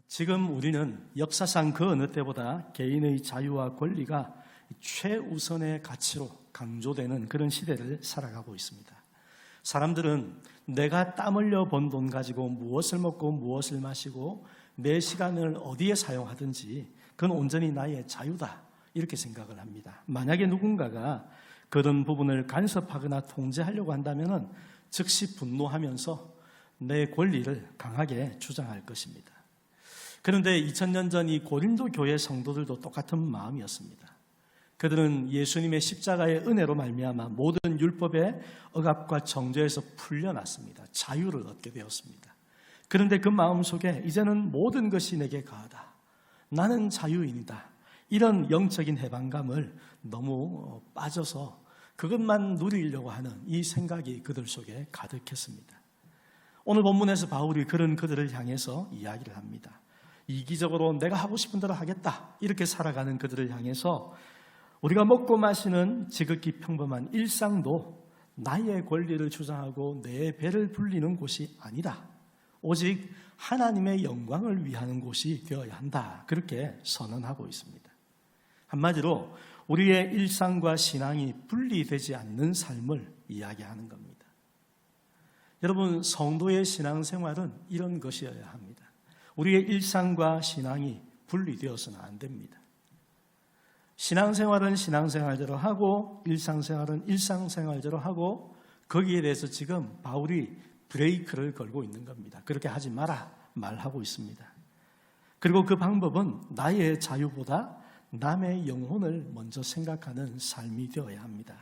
지금 우리는 역사상 그 어느 때보다 개인의 자유와 권리가 최우선의 가치로 강조되는 그런 시대를 살아가고 있습니다. 사람들은 내가 땀 흘려 번 돈 가지고 무엇을 먹고 무엇을 마시고 내 시간을 어디에 사용하든지 그건 온전히 나의 자유다, 이렇게 생각을 합니다. 만약에 누군가가 그런 부분을 간섭하거나 통제하려고 한다면 즉시 분노하면서 내 권리를 강하게 주장할 것입니다. 그런데 2000년 전 이 고린도 교회 성도들도 똑같은 마음이었습니다. 그들은 예수님의 십자가의 은혜로 말미암아 모든 율법의 억압과 정죄에서 풀려났습니다. 자유를 얻게 되었습니다. 그런데 그 마음속에 이제는 모든 것이 내게 가하다, 나는 자유인이다, 이런 영적인 해방감을 너무 빠져서 그것만 누리려고 하는 이 생각이 그들 속에 가득했습니다. 오늘 본문에서 바울이 그런 그들을 향해서 이야기를 합니다. 이기적으로 내가 하고 싶은 대로 하겠다, 이렇게 살아가는 그들을 향해서 우리가 먹고 마시는 지극히 평범한 일상도 나의 권리를 주장하고 내 배를 불리는 곳이 아니다, 오직 하나님의 영광을 위하는 곳이 되어야 한다, 그렇게 선언하고 있습니다. 한마디로 우리의 일상과 신앙이 분리되지 않는 삶을 이야기하는 겁니다. 여러분, 성도의 신앙생활은 이런 것이어야 합니다. 우리의 일상과 신앙이 분리되어서는 안 됩니다. 신앙생활은 신앙생활대로 하고 일상생활은 일상생활대로 하고, 거기에 대해서 지금 바울이 브레이크를 걸고 있는 겁니다. 그렇게 하지 마라 말하고 있습니다. 그리고 그 방법은 나의 자유보다 남의 영혼을 먼저 생각하는 삶이 되어야 합니다.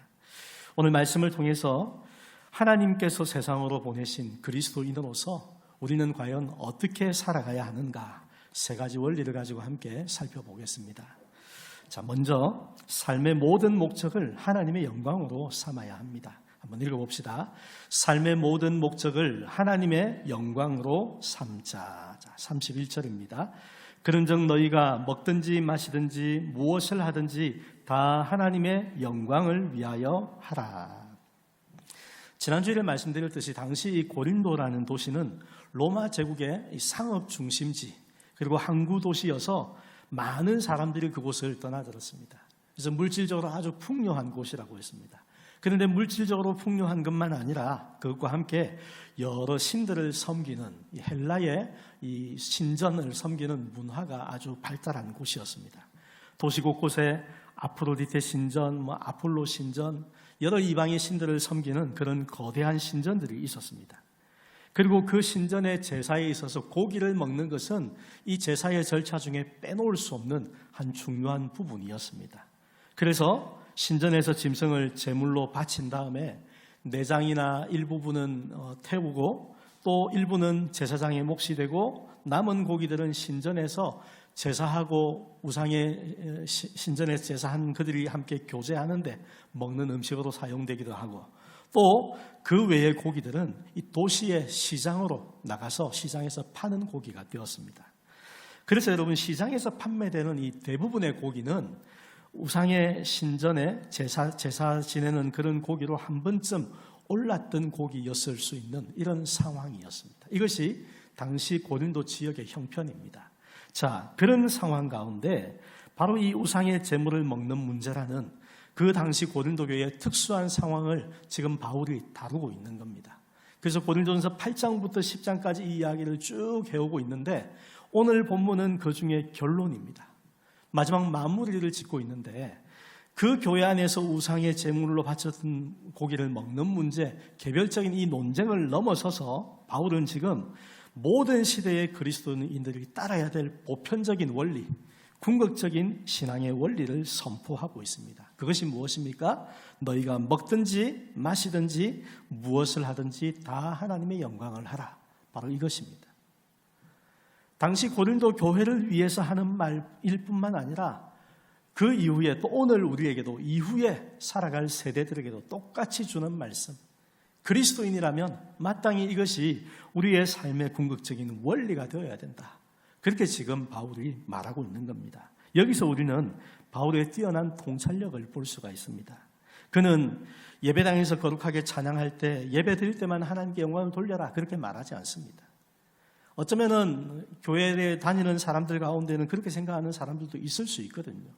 오늘 말씀을 통해서 하나님께서 세상으로 보내신 그리스도인으로서 우리는 과연 어떻게 살아가야 하는가, 세 가지 원리를 가지고 함께 살펴보겠습니다. 자, 먼저 삶의 모든 목적을 하나님의 영광으로 삼아야 합니다. 한번 읽어봅시다. 삶의 모든 목적을 하나님의 영광으로 삼자. 자, 31절입니다. 그런즉 너희가 먹든지 마시든지 무엇을 하든지 다 하나님의 영광을 위하여 하라. 지난주에 말씀드렸듯이 당시 이 고린도라는 도시는 로마 제국의 상업 중심지 그리고 항구 도시여서 많은 사람들이 그곳을 떠나들었습니다. 그래서 물질적으로 아주 풍요한 곳이라고 했습니다. 그런데 물질적으로 풍요한 것만 아니라 그것과 함께 여러 신들을 섬기는 헬라의 이 신전을 섬기는 문화가 아주 발달한 곳이었습니다. 도시 곳곳에 아프로디테 신전, 아폴로 신전, 여러 이방의 신들을 섬기는 그런 거대한 신전들이 있었습니다. 그리고 그 신전의 제사에 있어서 고기를 먹는 것은 이 제사의 절차 중에 빼놓을 수 없는 한 중요한 부분이었습니다. 그래서 신전에서 짐승을 제물로 바친 다음에 내장이나 일부분은 태우고 또 일부는 제사장의 몫이 되고 남은 고기들은 신전에서 제사하고 우상의 신전에서 제사한 그들이 함께 교제하는데 먹는 음식으로 사용되기도 하고, 또 그 외의 고기들은 이 도시의 시장으로 나가서 시장에서 파는 고기가 되었습니다. 그래서 여러분, 시장에서 판매되는 이 대부분의 고기는 우상의 신전에 제사 지내는 그런 고기로 한 번쯤 올랐던 고기였을 수 있는 이런 상황이었습니다. 이것이 당시 고린도 지역의 형편입니다. 자, 그런 상황 가운데 바로 이 우상의 제물을 먹는 문제라는 그 당시 고린도 교회의 특수한 상황을 지금 바울이 다루고 있는 겁니다. 그래서 고린도전서 8장부터 10장까지 이 이야기를 쭉 해오고 있는데 오늘 본문은 그 중에 결론입니다. 마지막 마무리를 짓고 있는데 그 교회 안에서 우상의 제물로 바쳤던 고기를 먹는 문제, 개별적인 이 논쟁을 넘어서서 바울은 지금 모든 시대의 그리스도인들이 따라야 될 보편적인 원리, 궁극적인 신앙의 원리를 선포하고 있습니다. 그것이 무엇입니까? 너희가 먹든지 마시든지 무엇을 하든지 다 하나님의 영광을 하라. 바로 이것입니다. 당시 고린도 교회를 위해서 하는 말일 뿐만 아니라 그 이후에 또 오늘 우리에게도 이후에 살아갈 세대들에게도 똑같이 주는 말씀. 그리스도인이라면 마땅히 이것이 우리의 삶의 궁극적인 원리가 되어야 된다. 그렇게 지금 바울이 말하고 있는 겁니다. 여기서 우리는 바울의 뛰어난 통찰력을 볼 수가 있습니다. 그는 예배당에서 거룩하게 찬양할 때 예배 드릴 때만 하나님께 영광을 돌려라 그렇게 말하지 않습니다. 어쩌면은 교회에 다니는 사람들 가운데는 그렇게 생각하는 사람들도 있을 수 있거든요.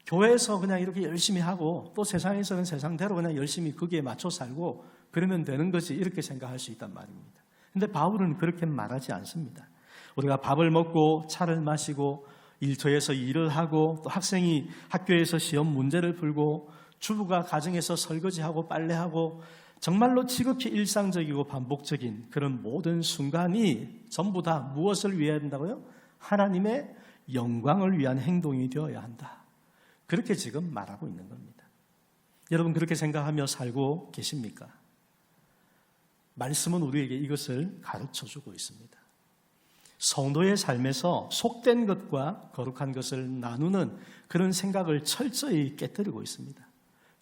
교회에서 그냥 이렇게 열심히 하고 또 세상에서는 세상대로 그냥 열심히 거기에 맞춰 살고 그러면 되는 거지 이렇게 생각할 수 있단 말입니다. 근데 바울은 그렇게 말하지 않습니다. 우리가 밥을 먹고 차를 마시고 일터에서 일을 하고 또 학생이 학교에서 시험 문제를 풀고 주부가 가정에서 설거지하고 빨래하고 정말로 지극히 일상적이고 반복적인 그런 모든 순간이 전부 다 무엇을 위해야 된다고요? 하나님의 영광을 위한 행동이 되어야 한다. 그렇게 지금 말하고 있는 겁니다. 여러분 그렇게 생각하며 살고 계십니까? 말씀은 우리에게 이것을 가르쳐주고 있습니다. 성도의 삶에서 속된 것과 거룩한 것을 나누는 그런 생각을 철저히 깨뜨리고 있습니다.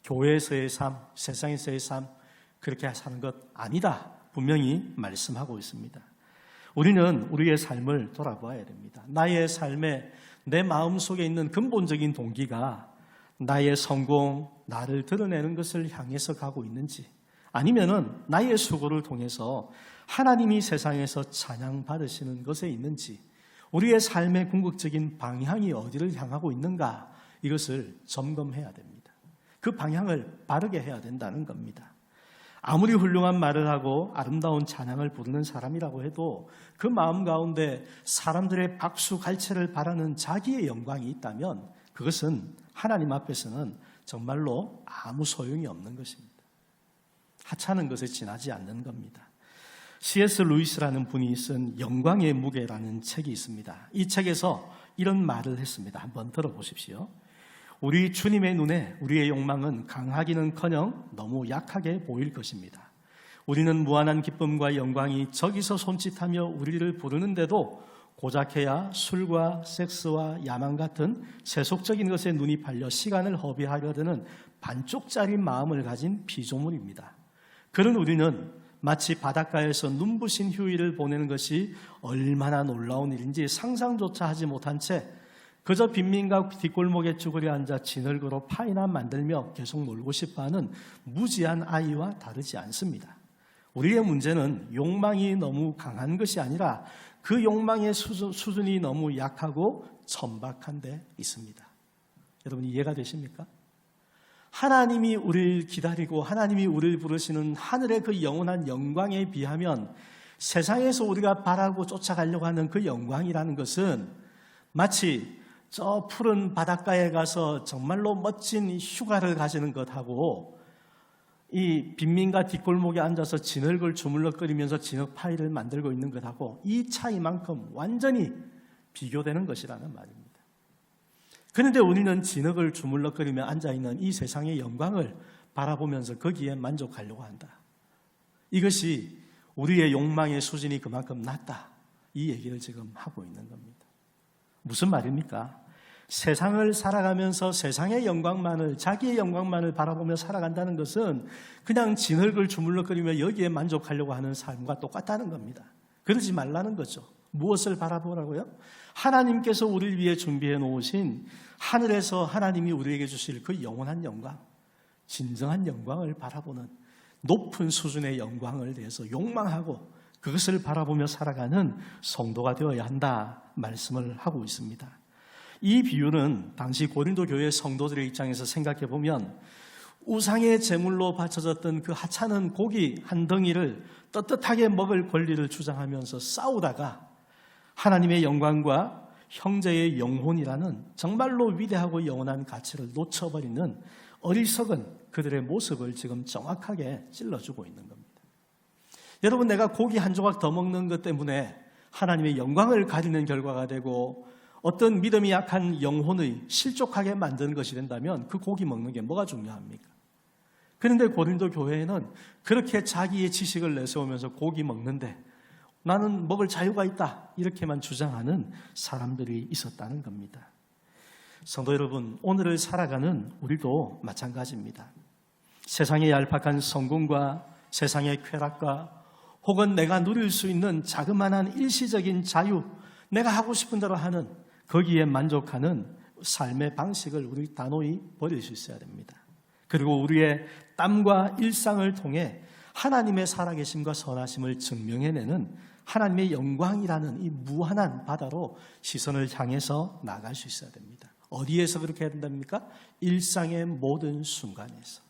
교회에서의 삶, 세상에서의 삶 그렇게 사는 것 아니다. 분명히 말씀하고 있습니다. 우리는 우리의 삶을 돌아보아야 됩니다. 나의 삶에 내 마음속에 있는 근본적인 동기가 나의 성공, 나를 드러내는 것을 향해서 가고 있는지 아니면은 나의 수고를 통해서 하나님이 세상에서 찬양받으시는 것에 있는지 우리의 삶의 궁극적인 방향이 어디를 향하고 있는가 이것을 점검해야 됩니다. 그 방향을 바르게 해야 된다는 겁니다. 아무리 훌륭한 말을 하고 아름다운 찬양을 부르는 사람이라고 해도 그 마음 가운데 사람들의 박수 갈채를 바라는 자기의 영광이 있다면 그것은 하나님 앞에서는 정말로 아무 소용이 없는 것입니다. 하찮은 것에 지나지 않는 겁니다. C.S. 루이스라는 분이 쓴 영광의 무게라는 책이 있습니다. 이 책에서 이런 말을 했습니다. 한번 들어보십시오. 우리 주님의 눈에 우리의 욕망은 강하기는커녕 너무 약하게 보일 것입니다. 우리는 무한한 기쁨과 영광이 저기서 손짓하며 우리를 부르는데도 고작해야 술과 섹스와 야망 같은 세속적인 것에 눈이 팔려 시간을 허비하려 드는 반쪽짜리 마음을 가진 피조물입니다. 그런 우리는 마치 바닷가에서 눈부신 휴일을 보내는 것이 얼마나 놀라운 일인지 상상조차 하지 못한 채 그저 빈민가 뒷골목에 쭈그려 앉아 진흙으로 파이나 만들며 계속 놀고 싶어하는 무지한 아이와 다르지 않습니다. 우리의 문제는 욕망이 너무 강한 것이 아니라 그 욕망의 수준이 너무 약하고 천박한 데 있습니다. 여러분 이해가 되십니까? 하나님이 우리를 기다리고 하나님이 우리를 부르시는 하늘의 그 영원한 영광에 비하면 세상에서 우리가 바라고 쫓아가려고 하는 그 영광이라는 것은 마치 저 푸른 바닷가에 가서 정말로 멋진 휴가를 가시는 것하고 이 빈민가 뒷골목에 앉아서 진흙을 주물럭거리면서 진흙 파이를 만들고 있는 것하고 이 차이만큼 완전히 비교되는 것이라는 말입니다. 그런데 우리는 진흙을 주물럭거리며 앉아있는 이 세상의 영광을 바라보면서 거기에 만족하려고 한다. 이것이 우리의 욕망의 수준이 그만큼 낮다. 이 얘기를 지금 하고 있는 겁니다. 무슨 말입니까? 세상을 살아가면서 세상의 영광만을, 자기의 영광만을 바라보며 살아간다는 것은 그냥 진흙을 주물럭거리며 여기에 만족하려고 하는 삶과 똑같다는 겁니다. 그러지 말라는 거죠. 무엇을 바라보라고요? 하나님께서 우리를 위해 준비해 놓으신 하늘에서 하나님이 우리에게 주실 그 영원한 영광, 진정한 영광을 바라보는 높은 수준의 영광을 대해서 욕망하고 그것을 바라보며 살아가는 성도가 되어야 한다 말씀을 하고 있습니다. 이 비유는 당시 고린도 교회 성도들의 입장에서 생각해 보면 우상의 제물로 바쳐졌던 그 하찮은 고기 한 덩이를 떳떳하게 먹을 권리를 주장하면서 싸우다가 하나님의 영광과 형제의 영혼이라는 정말로 위대하고 영원한 가치를 놓쳐버리는 어리석은 그들의 모습을 지금 정확하게 찔러주고 있는 겁니다. 여러분, 내가 고기 한 조각 더 먹는 것 때문에 하나님의 영광을 가리는 결과가 되고 어떤 믿음이 약한 영혼의 실족하게 만드는 것이 된다면 그 고기 먹는 게 뭐가 중요합니까? 그런데 고린도 교회에는 그렇게 자기의 지식을 내세우면서 고기 먹는데 나는 먹을 자유가 있다 이렇게만 주장하는 사람들이 있었다는 겁니다. 성도 여러분, 오늘을 살아가는 우리도 마찬가지입니다. 세상의 얄팍한 성공과 세상의 쾌락과 혹은 내가 누릴 수 있는 자그마한 일시적인 자유, 내가 하고 싶은 대로 하는 거기에 만족하는 삶의 방식을 우리 단호히 버릴 수 있어야 됩니다. 그리고 우리의 땀과 일상을 통해 하나님의 살아계심과 선하심을 증명해내는 하나님의 영광이라는 이 무한한 바다로 시선을 향해서 나갈 수 있어야 됩니다. 어디에서 그렇게 해야 된답니까? 일상의 모든 순간에서.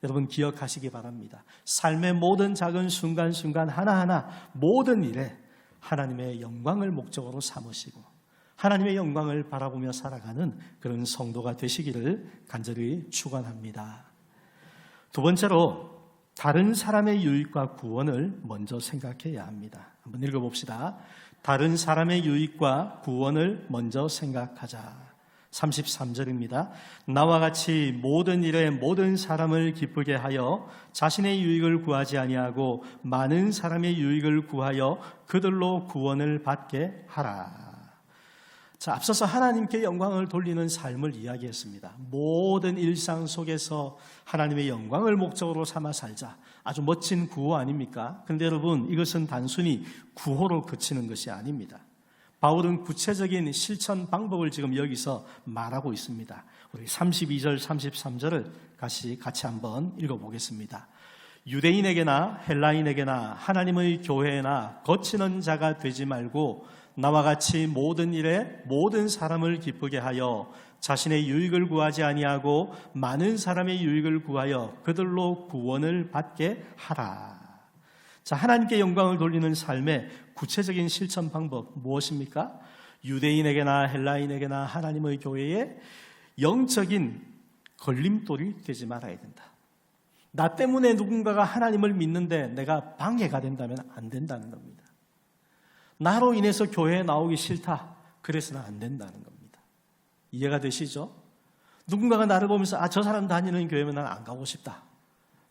여러분 기억하시기 바랍니다. 삶의 모든 작은 순간순간 하나하나 모든 일에 하나님의 영광을 목적으로 삼으시고 하나님의 영광을 바라보며 살아가는 그런 성도가 되시기를 간절히 축원합니다. 두 번째로 다른 사람의 유익과 구원을 먼저 생각해야 합니다. 한번 읽어봅시다. 다른 사람의 유익과 구원을 먼저 생각하자. 33절입니다. 나와 같이 모든 일에 모든 사람을 기쁘게 하여 자신의 유익을 구하지 아니하고 많은 사람의 유익을 구하여 그들로 구원을 받게 하라. 자, 앞서서 하나님께 영광을 돌리는 삶을 이야기했습니다. 모든 일상 속에서 하나님의 영광을 목적으로 삼아 살자. 아주 멋진 구호 아닙니까? 그런데 여러분 이것은 단순히 구호로 그치는 것이 아닙니다. 바울은 구체적인 실천 방법을 지금 여기서 말하고 있습니다. 우리 32절, 33절을 같이 한번 읽어보겠습니다. 유대인에게나 헬라인에게나 하나님의 교회나 거치는 자가 되지 말고 나와 같이 모든 일에 모든 사람을 기쁘게 하여 자신의 유익을 구하지 아니하고 많은 사람의 유익을 구하여 그들로 구원을 받게 하라. 자, 하나님께 영광을 돌리는 삶의 구체적인 실천 방법 무엇입니까? 유대인에게나 헬라인에게나 하나님의 교회에 영적인 걸림돌이 되지 말아야 된다. 나 때문에 누군가가 하나님을 믿는데 내가 방해가 된다면 안 된다는 겁니다. 나로 인해서 교회에 나오기 싫다. 그래서는 안 된다는 겁니다. 이해가 되시죠? 누군가가 나를 보면서 저 사람 다니는 교회면 난 안 가고 싶다.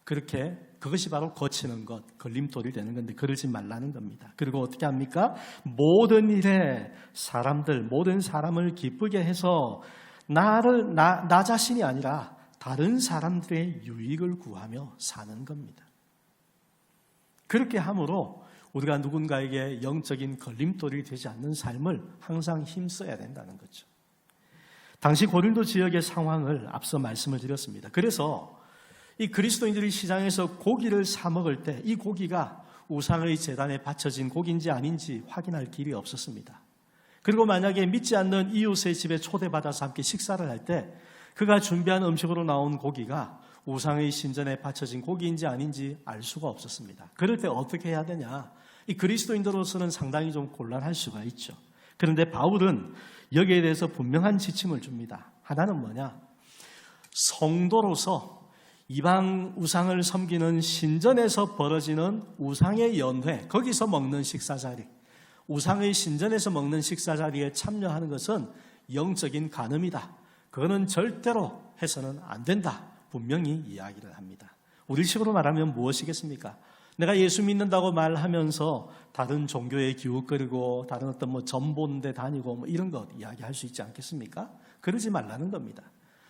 그렇게 그것이 바로 거치는 것, 걸림돌이 되는 건데 그러지 말라는 겁니다. 그리고 어떻게 합니까? 모든 일에 모든 사람을 기쁘게 해서 나 자신이 아니라 다른 사람들의 유익을 구하며 사는 겁니다. 그렇게 함으로 우리가 누군가에게 영적인 걸림돌이 되지 않는 삶을 항상 힘써야 된다는 거죠. 당시 고린도 지역의 상황을 앞서 말씀을 드렸습니다. 그래서 이 그리스도인들이 시장에서 고기를 사 먹을 때 이 고기가 우상의 제단에 바쳐진 고기인지 아닌지 확인할 길이 없었습니다. 그리고 만약에 믿지 않는 이웃의 집에 초대받아서 함께 식사를 할 때 그가 준비한 음식으로 나온 고기가 우상의 신전에 바쳐진 고기인지 아닌지 알 수가 없었습니다. 그럴 때 어떻게 해야 되냐? 이 그리스도인들로서는 상당히 좀 곤란할 수가 있죠. 그런데 바울은 여기에 대해서 분명한 지침을 줍니다. 하나는 뭐냐? 성도로서 이방 우상을 섬기는 신전에서 벌어지는 우상의 연회, 거기서 먹는 식사자리, 우상의 신전에서 먹는 식사자리에 참여하는 것은 영적인 간음이다. 그거는 절대로 해서는 안 된다. 분명히 이야기를 합니다. 우리식으로 말하면 무엇이겠습니까? 내가 예수 믿는다고 말하면서 다른 종교에 기웃거리고 다른 어떤 전본대 다니고 이런 것 이야기할 수 있지 않겠습니까? 그러지 말라는 겁니다.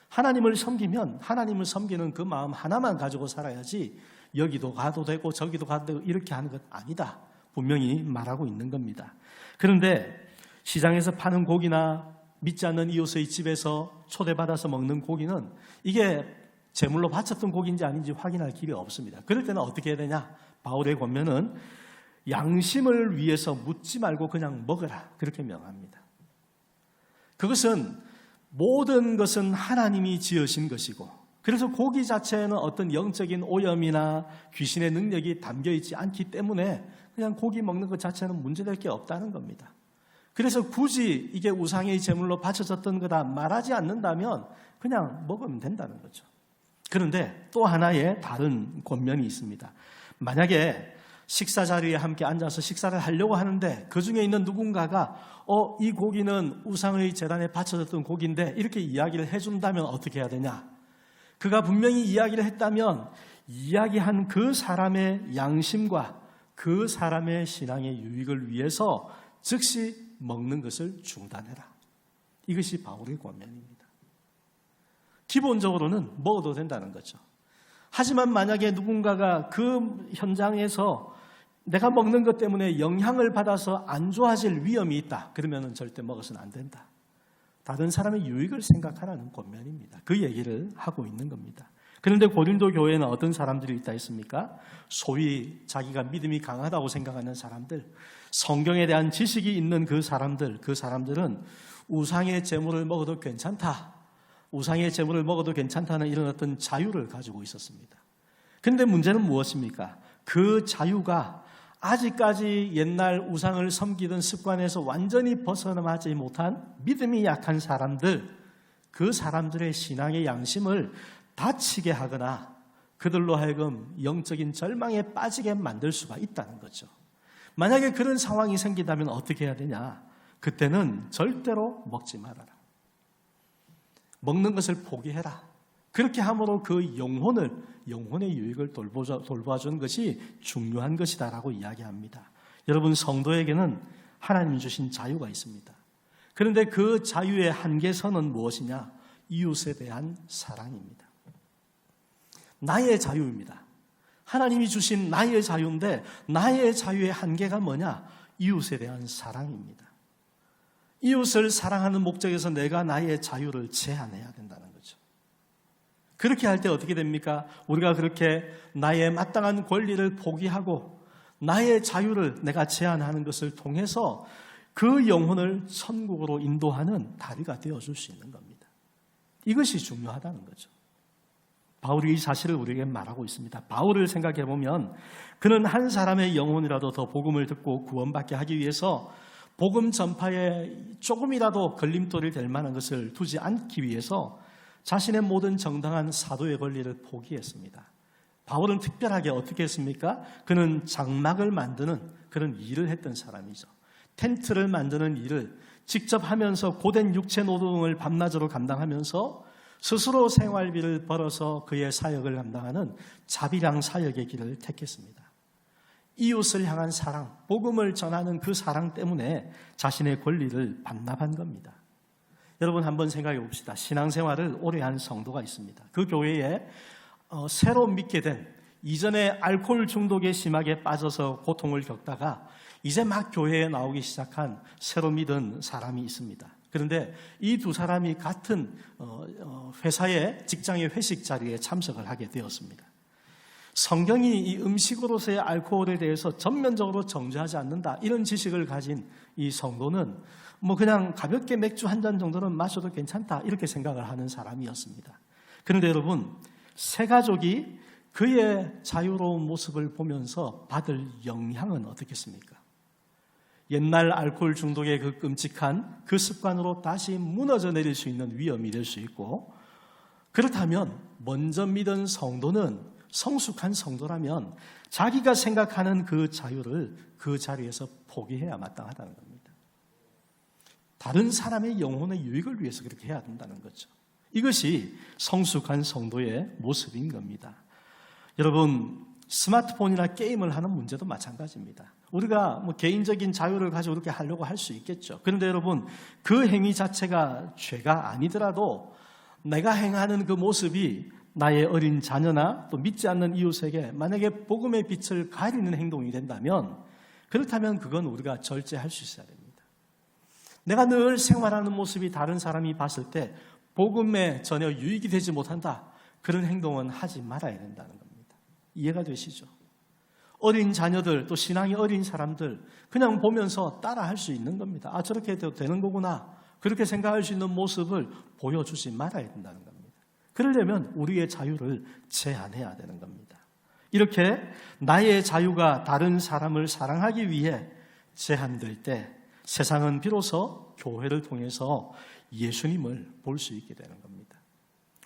하나님을 섬기면 하나님을 섬기는 그 마음 하나만 가지고 살아야지 여기도 가도 되고 저기도 가도 되고 이렇게 하는 것 아니다. 분명히 말하고 있는 겁니다. 그런데 시장에서 파는 고기나 믿지 않는 이웃의 집에서 초대받아서 먹는 고기는 이게 제물로 바쳤던 고기인지 아닌지 확인할 길이 없습니다. 그럴 때는 어떻게 해야 되냐? 바울의 권면은 양심을 위해서 묻지 말고 그냥 먹어라. 그렇게 명합니다. 그것은 모든 것은 하나님이 지으신 것이고 그래서 고기 자체에는 어떤 영적인 오염이나 귀신의 능력이 담겨있지 않기 때문에 그냥 고기 먹는 것 자체는 문제될 게 없다는 겁니다. 그래서 굳이 이게 우상의 제물로 바쳐졌던 거다 말하지 않는다면 그냥 먹으면 된다는 거죠. 그런데 또 하나의 다른 권면이 있습니다. 만약에 식사 자리에 함께 앉아서 식사를 하려고 하는데 그 중에 있는 누군가가 이 고기는 우상의 제단에 바쳐졌던 고기인데 이렇게 이야기를 해준다면 어떻게 해야 되냐? 그가 분명히 이야기를 했다면 이야기한 그 사람의 양심과 그 사람의 신앙의 유익을 위해서 즉시 먹는 것을 중단해라. 이것이 바울의 권면입니다. 기본적으로는 먹어도 된다는 거죠. 하지만 만약에 누군가가 그 현장에서 내가 먹는 것 때문에 영향을 받아서 안 좋아질 위험이 있다. 그러면 절대 먹어서는 안 된다. 다른 사람의 유익을 생각하라는 권면입니다. 그 얘기를 하고 있는 겁니다. 그런데 고린도 교회에는 어떤 사람들이 있다 했습니까? 소위 자기가 믿음이 강하다고 생각하는 사람들, 성경에 대한 지식이 있는 그 사람들은 우상의 제물을 먹어도 괜찮다, 우상의 제물을 먹어도 괜찮다는 이런 어떤 자유를 가지고 있었습니다. 그런데 문제는 무엇입니까? 그 자유가 아직까지 옛날 우상을 섬기던 습관에서 완전히 벗어나지 못한 믿음이 약한 사람들, 그 사람들의 신앙의 양심을 다치게 하거나 그들로 하여금 영적인 절망에 빠지게 만들 수가 있다는 거죠. 만약에 그런 상황이 생긴다면 어떻게 해야 되냐? 그때는 절대로 먹지 말아라. 먹는 것을 포기해라. 그렇게 함으로 그 영혼의 유익을 돌봐주는 것이 중요한 것이다라고 이야기합니다. 여러분, 성도에게는 하나님이 주신 자유가 있습니다. 그런데 그 자유의 한계선은 무엇이냐? 이웃에 대한 사랑입니다. 나의 자유입니다. 하나님이 주신 나의 자유인데 나의 자유의 한계가 뭐냐? 이웃에 대한 사랑입니다. 이웃을 사랑하는 목적에서 내가 나의 자유를 제한해야 된다는 거죠. 그렇게 할 때 어떻게 됩니까? 우리가 그렇게 나의 마땅한 권리를 포기하고 나의 자유를 내가 제한하는 것을 통해서 그 영혼을 천국으로 인도하는 다리가 되어줄 수 있는 겁니다. 이것이 중요하다는 거죠. 바울이 이 사실을 우리에게 말하고 있습니다. 바울을 생각해 보면 그는 한 사람의 영혼이라도 더 복음을 듣고 구원받게 하기 위해서 복음 전파에 조금이라도 걸림돌이 될 만한 것을 두지 않기 위해서 자신의 모든 정당한 사도의 권리를 포기했습니다. 바울은 특별하게 어떻게 했습니까? 그는 장막을 만드는 그런 일을 했던 사람이죠. 텐트를 만드는 일을 직접 하면서 고된 육체 노동을 밤낮으로 감당하면서 스스로 생활비를 벌어서 그의 사역을 감당하는 자비랑 사역의 길을 택했습니다. 이웃을 향한 사랑, 복음을 전하는 그 사랑 때문에 자신의 권리를 반납한 겁니다. 여러분, 한번 생각해 봅시다. 신앙생활을 오래 한 성도가 있습니다. 그 교회에 새로 믿게 된, 이전에 알코올 중독에 심하게 빠져서 고통을 겪다가 이제 막 교회에 나오기 시작한 새로 믿은 사람이 있습니다. 그런데 이 두 사람이 같은 회사의 직장의 회식 자리에 참석을 하게 되었습니다. 성경이 이 음식으로서의 알코올에 대해서 전면적으로 정죄하지 않는다, 이런 지식을 가진 이 성도는 그냥 가볍게 맥주 한 잔 정도는 마셔도 괜찮다, 이렇게 생각을 하는 사람이었습니다. 그런데 여러분, 세 가족이 그의 자유로운 모습을 보면서 받을 영향은 어떻겠습니까? 옛날 알코올 중독의 그 끔찍한 그 습관으로 다시 무너져 내릴 수 있는 위험이 될 수 있고, 그렇다면 먼저 믿은 성도는, 성숙한 성도라면 자기가 생각하는 그 자유를 그 자리에서 포기해야 마땅하다는 겁니다. 다른 사람의 영혼의 유익을 위해서 그렇게 해야 된다는 거죠. 이것이 성숙한 성도의 모습인 겁니다. 여러분, 스마트폰이나 게임을 하는 문제도 마찬가지입니다. 우리가 개인적인 자유를 가지고 그렇게 하려고 할 수 있겠죠. 그런데 여러분, 그 행위 자체가 죄가 아니더라도 내가 행하는 그 모습이 나의 어린 자녀나 또 믿지 않는 이웃에게 만약에 복음의 빛을 가리는 행동이 된다면, 그렇다면 그건 우리가 절제할 수 있어야 됩니다. 내가 늘 생활하는 모습이 다른 사람이 봤을 때 복음에 전혀 유익이 되지 못한다, 그런 행동은 하지 말아야 된다는 겁니다. 이해가 되시죠? 어린 자녀들, 또 신앙이 어린 사람들 그냥 보면서 따라할 수 있는 겁니다. 아, 저렇게 해도 되는 거구나, 그렇게 생각할 수 있는 모습을 보여주지 말아야 된다는 겁니다. 그러려면 우리의 자유를 제한해야 되는 겁니다. 이렇게 나의 자유가 다른 사람을 사랑하기 위해 제한될 때 세상은 비로소 교회를 통해서 예수님을 볼 수 있게 되는 겁니다.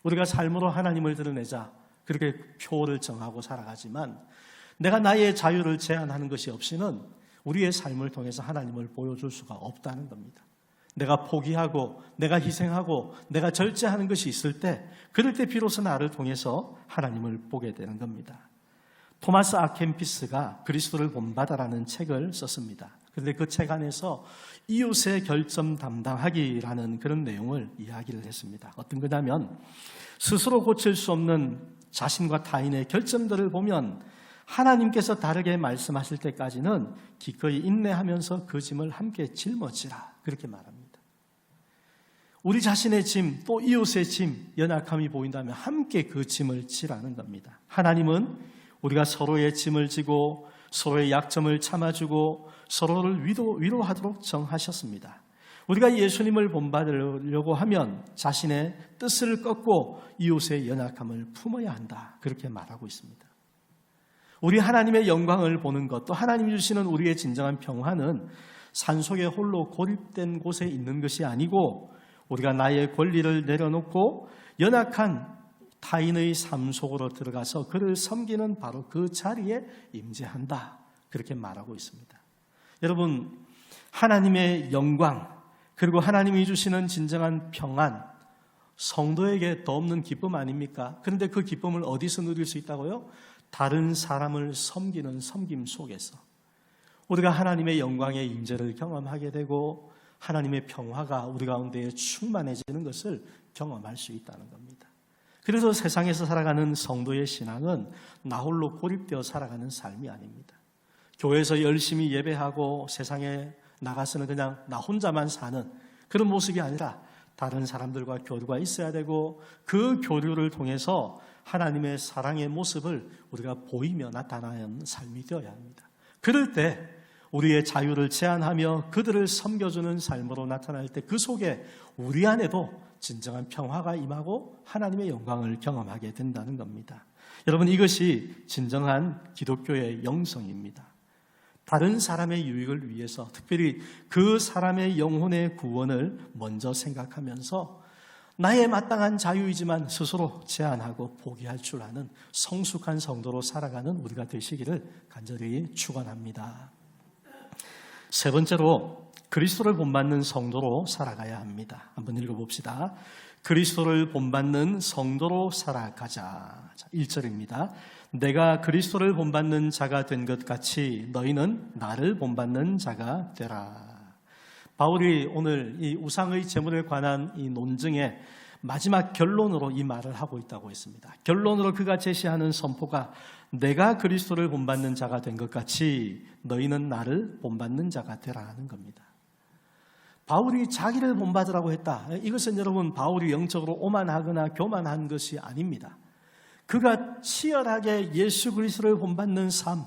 우리가 삶으로 하나님을 드러내자 그렇게 표를 정하고 살아가지만 내가 나의 자유를 제한하는 것이 없이는 우리의 삶을 통해서 하나님을 보여줄 수가 없다는 겁니다. 내가 포기하고 내가 희생하고 내가 절제하는 것이 있을 때, 그럴 때 비로소 나를 통해서 하나님을 보게 되는 겁니다. 토마스 아켄피스가 그리스도를 본받아라는 책을 썼습니다. 그런데 그 책 안에서 이웃의 결점 담당하기라는 그런 내용을 이야기를 했습니다. 어떤 거냐면, 스스로 고칠 수 없는 자신과 타인의 결점들을 보면 하나님께서 다르게 말씀하실 때까지는 기꺼이 인내하면서 그 짐을 함께 짊어지라, 그렇게 말합니다. 우리 자신의 짐, 또 이웃의 짐, 연약함이 보인다면 함께 그 짐을 지라는 겁니다. 하나님은 우리가 서로의 짐을 지고 서로의 약점을 참아주고 서로를 위로하도록 정하셨습니다. 우리가 예수님을 본받으려고 하면 자신의 뜻을 꺾고 이웃의 연약함을 품어야 한다. 그렇게 말하고 있습니다. 우리 하나님의 영광을 보는 것, 또 하나님이 주시는 우리의 진정한 평화는 산속에 홀로 고립된 곳에 있는 것이 아니고 우리가 나의 권리를 내려놓고 연약한 타인의 삶 속으로 들어가서 그를 섬기는 바로 그 자리에 임재한다. 그렇게 말하고 있습니다. 여러분, 하나님의 영광 그리고 하나님이 주시는 진정한 평안, 성도에게 더 없는 기쁨 아닙니까? 그런데 그 기쁨을 어디서 누릴 수 있다고요? 다른 사람을 섬기는 섬김 속에서 우리가 하나님의 영광의 임재를 경험하게 되고 하나님의 평화가 우리 가운데 충만해지는 것을 경험할 수 있다는 겁니다. 그래서 세상에서 살아가는 성도의 신앙은 나 홀로 고립되어 살아가는 삶이 아닙니다. 교회에서 열심히 예배하고 세상에 나가서는 그냥 나 혼자만 사는 그런 모습이 아니라 다른 사람들과 교류가 있어야 되고 그 교류를 통해서 하나님의 사랑의 모습을 우리가 보이며 나타나는 삶이 되어야 합니다. 그럴 때 우리의 자유를 제한하며 그들을 섬겨주는 삶으로 나타날 때 그 속에 우리 안에도 진정한 평화가 임하고 하나님의 영광을 경험하게 된다는 겁니다. 여러분, 이것이 진정한 기독교의 영성입니다. 다른 사람의 유익을 위해서 특별히 그 사람의 영혼의 구원을 먼저 생각하면서 나의 마땅한 자유이지만 스스로 제한하고 포기할 줄 아는 성숙한 성도로 살아가는 우리가 되시기를 간절히 축원합니다. 세 번째로 그리스도를 본받는 성도로 살아가야 합니다. 한번 읽어봅시다. 그리스도를 본받는 성도로 살아가자. 1절입니다. 내가 그리스도를 본받는 자가 된 것 같이 너희는 나를 본받는 자가 되라. 바울이 오늘 이 우상의 제물에 관한 이 논증의 마지막 결론으로 이 말을 하고 있다고 했습니다. 결론으로 그가 제시하는 선포가 내가 그리스도를 본받는 자가 된 것 같이 너희는 나를 본받는 자가 되라 하는 겁니다. 바울이 자기를 본받으라고 했다. 이것은 여러분 바울이 영적으로 오만하거나 교만한 것이 아닙니다. 그가 치열하게 예수 그리스도를 본받는 삶,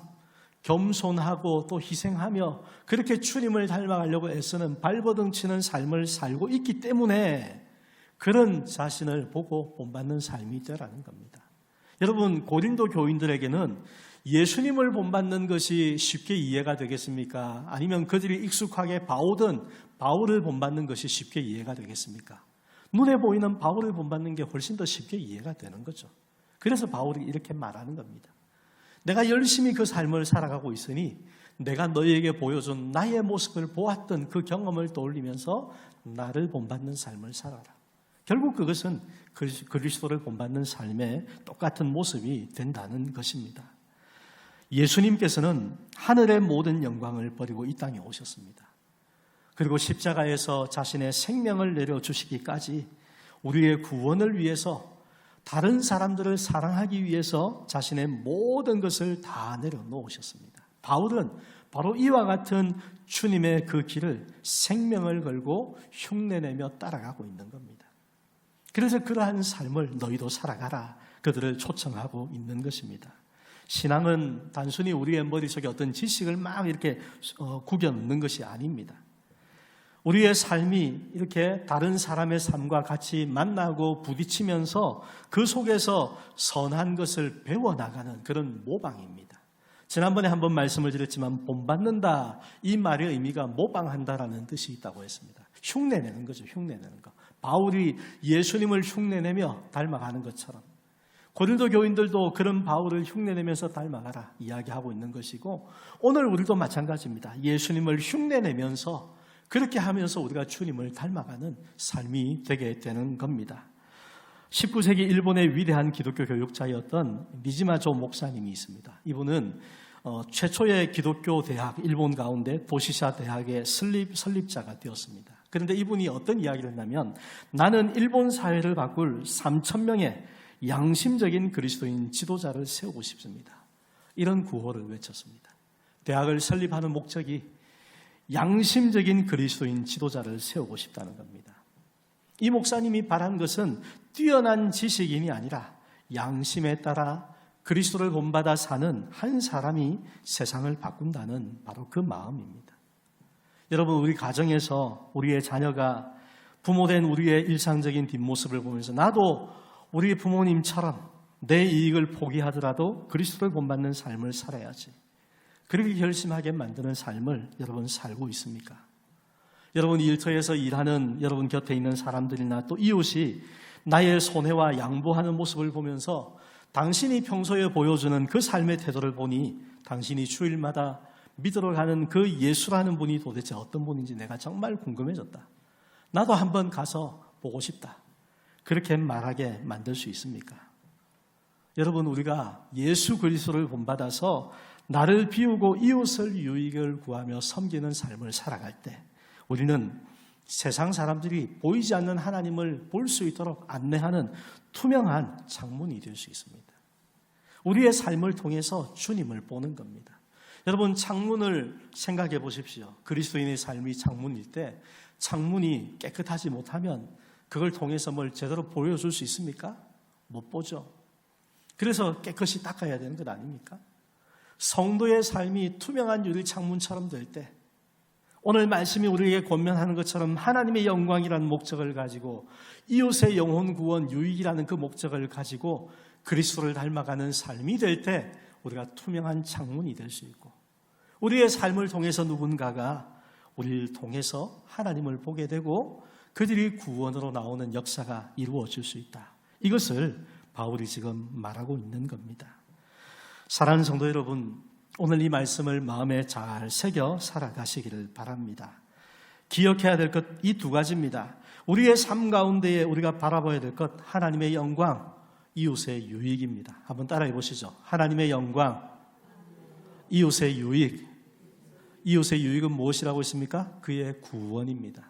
겸손하고 또 희생하며 그렇게 주님을 닮아가려고 애쓰는 발버둥 치는 삶을 살고 있기 때문에 그런 자신을 보고 본받는 삶이 되라는 겁니다. 여러분, 고린도 교인들에게는 예수님을 본받는 것이 쉽게 이해가 되겠습니까? 아니면 그들이 익숙하게 봐오던 바울을 본받는 것이 쉽게 이해가 되겠습니까? 눈에 보이는 바울을 본받는 게 훨씬 더 쉽게 이해가 되는 거죠. 그래서 바울이 이렇게 말하는 겁니다. 내가 열심히 그 삶을 살아가고 있으니 내가 너희에게 보여준 나의 모습을 보았던 그 경험을 떠올리면서 나를 본받는 삶을 살아라. 결국 그것은 그리스도를 본받는 삶의 똑같은 모습이 된다는 것입니다. 예수님께서는 하늘의 모든 영광을 버리고 이 땅에 오셨습니다. 그리고 십자가에서 자신의 생명을 내려주시기까지 우리의 구원을 위해서 다른 사람들을 사랑하기 위해서 자신의 모든 것을 다 내려놓으셨습니다. 바울은 바로 이와 같은 주님의 그 길을 생명을 걸고 흉내내며 따라가고 있는 겁니다. 그래서 그러한 삶을 너희도 살아가라. 그들을 초청하고 있는 것입니다. 신앙은 단순히 우리의 머릿속에 어떤 지식을 막 이렇게 구겨 넣는 것이 아닙니다. 우리의 삶이 이렇게 다른 사람의 삶과 같이 만나고 부딪히면서 그 속에서 선한 것을 배워나가는 그런 모방입니다. 지난번에 한번 말씀을 드렸지만 본받는다, 이 말의 의미가 모방한다라는 뜻이 있다고 했습니다. 흉내내는 거죠. 흉내내는 거. 바울이 예수님을 흉내내며 닮아가는 것처럼 고린도 교인들도 그런 바울을 흉내내면서 닮아가라 이야기하고 있는 것이고, 오늘 우리도 마찬가지입니다. 예수님을 흉내내면서 그렇게 하면서 우리가 주님을 닮아가는 삶이 되게 되는 겁니다. 19세기 일본의 위대한 기독교 교육자였던 미지마조 목사님이 있습니다. 이분은 최초의 기독교 대학, 일본 가운데 도시샤 대학의 설립자가 되었습니다. 그런데 이분이 어떤 이야기를 했냐면, 나는 일본 사회를 바꿀 3,000명의 양심적인 그리스도인 지도자를 세우고 싶습니다. 이런 구호를 외쳤습니다. 대학을 설립하는 목적이 양심적인 그리스도인 지도자를 세우고 싶다는 겁니다. 이 목사님이 바란 것은 뛰어난 지식인이 아니라 양심에 따라 그리스도를 본받아 사는 한 사람이 세상을 바꾼다는 바로 그 마음입니다. 여러분, 우리 가정에서 우리의 자녀가 부모된 우리의 일상적인 뒷모습을 보면서 나도 우리 부모님처럼 내 이익을 포기하더라도 그리스도를 본받는 삶을 살아야지, 그렇게 결심하게 만드는 삶을 여러분 살고 있습니까? 여러분, 일터에서 일하는 여러분 곁에 있는 사람들이나 또 이웃이 나의 손해와 양보하는 모습을 보면서 당신이 평소에 보여주는 그 삶의 태도를 보니 당신이 주일마다 믿으러 가는 그 예수라는 분이 도대체 어떤 분인지 내가 정말 궁금해졌다. 나도 한번 가서 보고 싶다. 그렇게 말하게 만들 수 있습니까? 여러분, 우리가 예수 그리스도를 본받아서 나를 비우고 이웃을 유익을 구하며 섬기는 삶을 살아갈 때 우리는 세상 사람들이 보이지 않는 하나님을 볼 수 있도록 안내하는 투명한 창문이 될 수 있습니다. 우리의 삶을 통해서 주님을 보는 겁니다. 여러분, 창문을 생각해 보십시오. 그리스도인의 삶이 창문일 때 창문이 깨끗하지 못하면 그걸 통해서 뭘 제대로 보여줄 수 있습니까? 못 보죠. 그래서 깨끗이 닦아야 되는 것 아닙니까? 성도의 삶이 투명한 유리 창문처럼 될 때, 오늘 말씀이 우리에게 권면하는 것처럼 하나님의 영광이라는 목적을 가지고 이웃의 영혼 구원 유익이라는 그 목적을 가지고 그리스도를 닮아가는 삶이 될 때 우리가 투명한 창문이 될 수 있고, 우리의 삶을 통해서 누군가가 우리를 통해서 하나님을 보게 되고 그들이 구원으로 나오는 역사가 이루어질 수 있다. 이것을 바울이 지금 말하고 있는 겁니다. 사랑하는 성도 여러분, 오늘 이 말씀을 마음에 잘 새겨 살아가시기를 바랍니다. 기억해야 될 것 이 두 가지입니다. 우리의 삶 가운데에 우리가 바라봐야 될 것, 하나님의 영광, 이웃의 유익입니다. 한번 따라해 보시죠. 하나님의 영광, 이웃의 유익. 이웃의 유익은 무엇이라고 했습니까? 그의 구원입니다.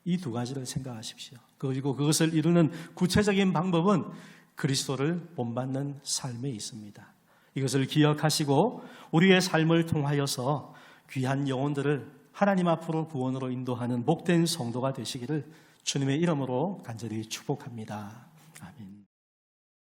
이 두 가지를 생각하십시오. 그리고 그것을 이루는 구체적인 방법은 그리스도를 본받는 삶에 있습니다. 이것을 기억하시고 우리의 삶을 통하여서 귀한 영혼들을 하나님 앞으로 구원으로 인도하는 복된 성도가 되시기를 주님의 이름으로 간절히 축복합니다. 아멘.